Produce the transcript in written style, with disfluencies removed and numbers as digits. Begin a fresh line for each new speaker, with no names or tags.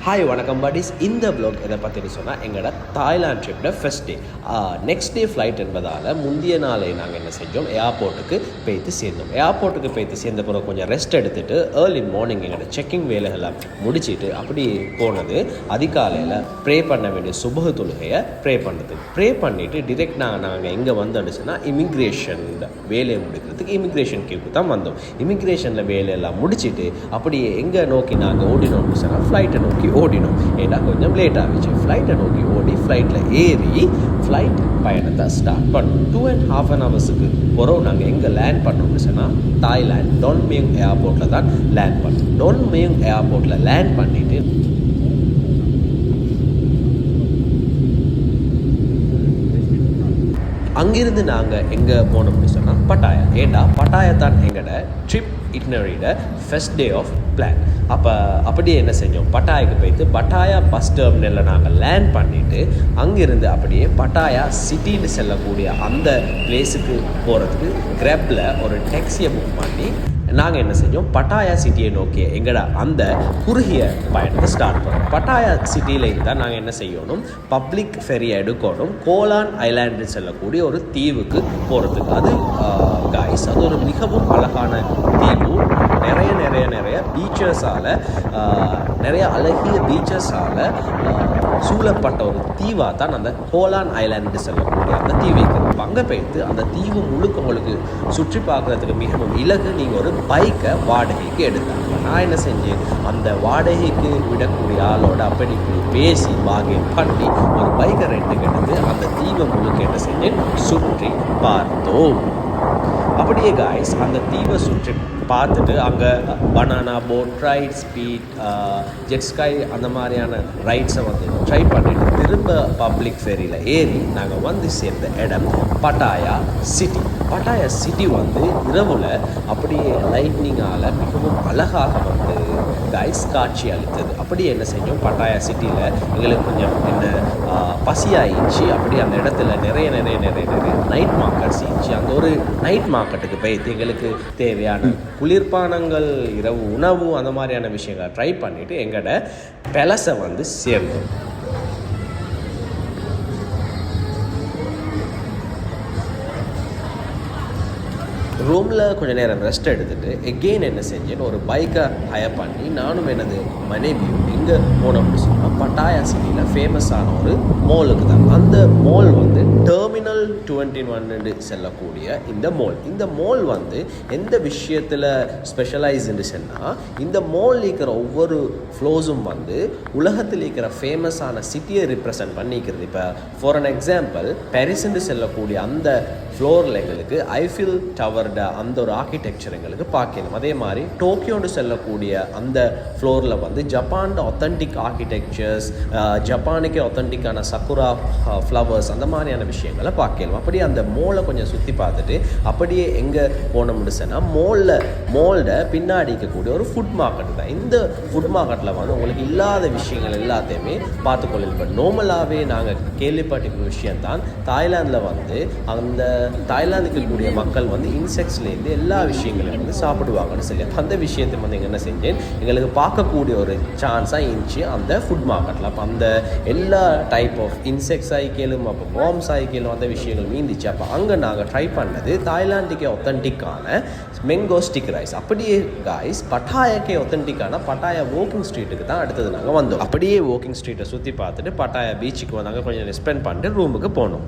Hi வணக்கம் bodies. இந்த vlog எதை பற்றினு சொன்னால் எங்களோட தாய்லாந்து ட்ரிப்பில் first day next day flight என்பதால் முந்தைய நாளே நாங்கள் என்ன செஞ்சோம், ஏர்போர்ட்டுக்கு போய்த்து சேர்ந்தோம். ஏர்போர்ட்டுக்கு போய்த்து சேர்ந்த பிறகு கொஞ்சம் ரெஸ்ட் எடுத்துகிட்டு ஏர்லி மார்னிங் எங்களோட செக்கிங் வேலைகளை முடிச்சுட்டு அப்படி போனது. அதிகாலையில் ப்ரே பண்ண வேண்டிய சுபஹ் தொழுகையை ப்ரே பண்ணிவிட்டு டிரெக்ட் நாங்கள் எங்கே வந்தோம்னு சொன்னால் இமிக்ரேஷன் வேலையை முடிக்கிறதுக்கு இமிக்ரேஷன் கேக்கு தான் வந்தோம். இமிக்ரேஷனில் வேலையெல்லாம் முடிச்சுட்டு அப்படியே எங்கே நோக்கி நாங்கள் ஓடினோம்னு சொன்னால் ஃப்ளைட்டை நோக்கி ஓடினோம். ஏன்னா கொஞ்சம் லேட் ஆகிடுச்சு. ஃப்ளைட்டை நோக்கி ஓடி ஃப்ளைட்டில் ஏறி ஃப்ளைட் பயணத்தை ஸ்டார்ட் பண்ணோம். 2.5 ஹவர்ஸுக்கு பிறகு நாங்கள் எங்கே லேண்ட் பண்ணோம்னு சொன்னால் தாய்லாந்து டொன் மியோங் ஏர்போர்ட்டில் தான் லேண்ட் பண்ணோம். டொன் மியோங் ஏர்போர்ட்டில் லேண்ட் பண்ணிவிட்டு அங்கிருந்து நாங்கள் எங்கே போனோம்னு சொன்னால் பட்டாயா. ஏண்டா பட்டாயா தான் எங்களோட ட்ரிப் இட்னரியோட ஃபஸ்ட் டே ஆஃப் பிளான். அப்படியே என்ன செஞ்சோம், பட்டாயாவுக்கு போய்ட்டு பட்டாயா பஸ் டெர்மினலில் நாங்கள் லேண்ட் பண்ணிவிட்டு அங்கிருந்து அப்படியே பட்டாயா சிட்டின்னு செல்லக்கூடிய அந்த பிளேஸுக்கு போகிறதுக்கு கிராப்பில் ஒரு டாக்ஸியை புக் பண்ணி நாங்கள் என்ன செஞ்சோம், பட்டாயா சிட்டியை நோக்கி எங்களோட அந்த குறுகிய பயணத்தை ஸ்டார்ட் பண்ணோம். பட்டாயா சிட்டியில் இருந்தால் நாங்கள் என்ன செய்யணும், பப்ளிக் ஃபெரியை எடுக்கணும் கோலான் ஐலாண்டு செல்லக்கூடிய ஒரு தீவுக்கு போகிறதுக்கு. அது காய்ஸ், அது ஒரு மிகவும் அழகான தீவு. நிறைய பீச்சஸால் நிறைய அழகிய பீச்சஸால் சூழப்பட்ட ஒரு தீவாக தான் அந்த கோலான் ஐலாண்டு செல்லக்கூடிய அந்த தீவு இருக்குது. அங்கே போய்த்து அந்த தீவு முழுக்க உங்களுக்கு சுற்றி பார்க்குறதுக்கு மிகவும் இலகு. நீங்கள் ஒரு பைக்கை வாடகைக்கு எடுத்தாங்க. நான் என்ன செஞ்சேன், அந்த வாடகைக்கு விடக்கூடிய ஆளோட அப்படி பேசி பாகியம் பண்ணி ஒரு பைக்கை ரெண்டுக்கு எடுத்து அந்த தீவை முழுக்க என்ன செஞ்சேன், சுற்றி பார்த்தோம். அப்படியே காய்ஸ் அந்த தீவை சுற்றி பார்த்துட்டு அங்கே banana boat ride, speed jet ski அந்த மாதிரியான ரைட்ஸை வந்து ட்ரை பண்ணிவிட்டு திரும்ப பப்ளிக் ஃபெரியில் ஏறி நாங்கள் வந்து சேர்ந்த இடம் பட்டாயா சிட்டி. பட்டாயா சிட்டி வந்து இரவில் அப்படியே லைட்னிங்கால் மிகவும் அழகாக வந்து காய்ஸ் காட்சி அளித்தது. அப்படியே என்ன செஞ்சோம், பட்டாயா சிட்டியில் எங்களுக்கு கொஞ்சம் என்ன பசியாயிடுச்சு. அப்படி அந்த இடத்துல நிறைய நைட் மார்க்கெட்ஸ் இருந்துச்சு. அந்த ஒரு நைட் மார்க்கெட்டுக்கு போய்த்து எங்களுக்கு தேவையான குளிர்பானங்கள், இரவு உணவு அந்த மாதிரியான விஷயங்களை ட்ரை பண்ணிவிட்டு எங்களோட பேலஸை வந்து சேர்ந்தோம். ரூமில் கொஞ்சம் நேரம் ரெஸ்ட் எடுத்துகிட்டு எகெயின் என்ன செஞ்சேன், ஒரு பைக்கை ஹயர் பண்ணி நானும் எனது மனைவியும் எங்கே போனோம்னு சொன்னால் பட்டாயா சிட்டியில் ஃபேமஸான ஒரு மாலுக்கு தான். அந்த மால் வந்து டெர்மினல் 21 செல்லக்கூடிய இந்த மால் வந்து எந்த விஷயத்தில் ஸ்பெஷலைஸ்ன்னு சொன்னால், இந்த மால் இருக்கிற ஒவ்வொரு ஃப்ளோஸும் வந்து உலகத்தில் இருக்கிற ஃபேமஸான சிட்டியை ரிப்ரசன்ட் பண்ணிக்கிறது. இப்போ ஃபார் அன் எக்ஸாம்பிள் பாரிஸ்ன்னு செல்லக்கூடிய அந்த ஃப்ளோரில் எங்களுக்கு ஐஃபில் டவர் அந்த ஒரு ஆர்கிடெக்சர் எங்களுக்கு பார்க்கணும். அதே மாதிரி டோக்கியோன்னு செல்லக்கூடிய அந்த ஃப்ளோரில் வந்து ஜப்பான் ஒத்தன்டிக் ஆர்கிடெக்சர்ஸ், ஜப்பானுக்கே ஒத்தன்டிக்கான சக்குரா ஃப்ளவர்ஸ் அந்த மாதிரியான விஷயங்களை பார்க்கலாம். அப்படியே அந்த மோலை கொஞ்சம் சுற்றி பார்த்துட்டு அப்படியே எங்கே போனோம்னு சொன்னால் மோலோட பின்னாடி இருக்கக்கூடிய ஒரு ஃபுட் மார்க்கெட் தான். இந்த ஃபுட் மார்க்கெட்டில் வந்து உங்களுக்கு இல்லாத விஷயங்கள் எல்லாத்தையுமே பார்த்துக்கொள்ள. இப்போ நார்மலாகவே நாங்கள் கேள்விப்பட்டிருக்கிற விஷயம்தான், தாய்லாந்தில் வந்து அந்த தாய்லாந்துக்கு இருக்கக்கூடிய மக்கள் வந்து இன்செக்ட்ஸ்லேருந்து எல்லா விஷயங்களையும் வந்து சாப்பிடுவாங்கன்னு சொல்லி அந்த விஷயத்தை வந்து என்ன செஞ்சேன், எங்களுக்கு பார்க்கக்கூடிய ஒரு சான்ஸாக இருந்துச்சு அந்த ஃபுட் மார்க்கெட்டில். அப்போ அந்த எல்லா டைப் ஆஃப் இன்செக்ட்ஸ் ஆகிக்கலும், அப்போ வார்ம்ஸ் ஆகிக்கலும் அந்த விஷயங்கள் மீந்துச்சு. அப்போ அங்கே நாங்கள் ட்ரை பண்ணது தாய்லாந்துக்கே ஒத்தன்டிக்கான மேங்கோ ஸ்டிக் ரைஸ். அப்படியே காய்ஸ் பட்டாயாக்கே ஒத்தன்டிக்கான பட்டாயா வாக்கிங் ஸ்ட்ரீட்டுக்கு தான் அடுத்தது நாங்கள் வந்தோம். அப்படியே வாக்கிங் ஸ்ட்ரீட்டை சுற்றி பார்த்துட்டு பட்டாயா பீச்சுக்கு வந்தாங்க, கொஞ்சம் ஸ்பெண்ட் பண்ணிட்டு ரூமுக்கு போனோம்.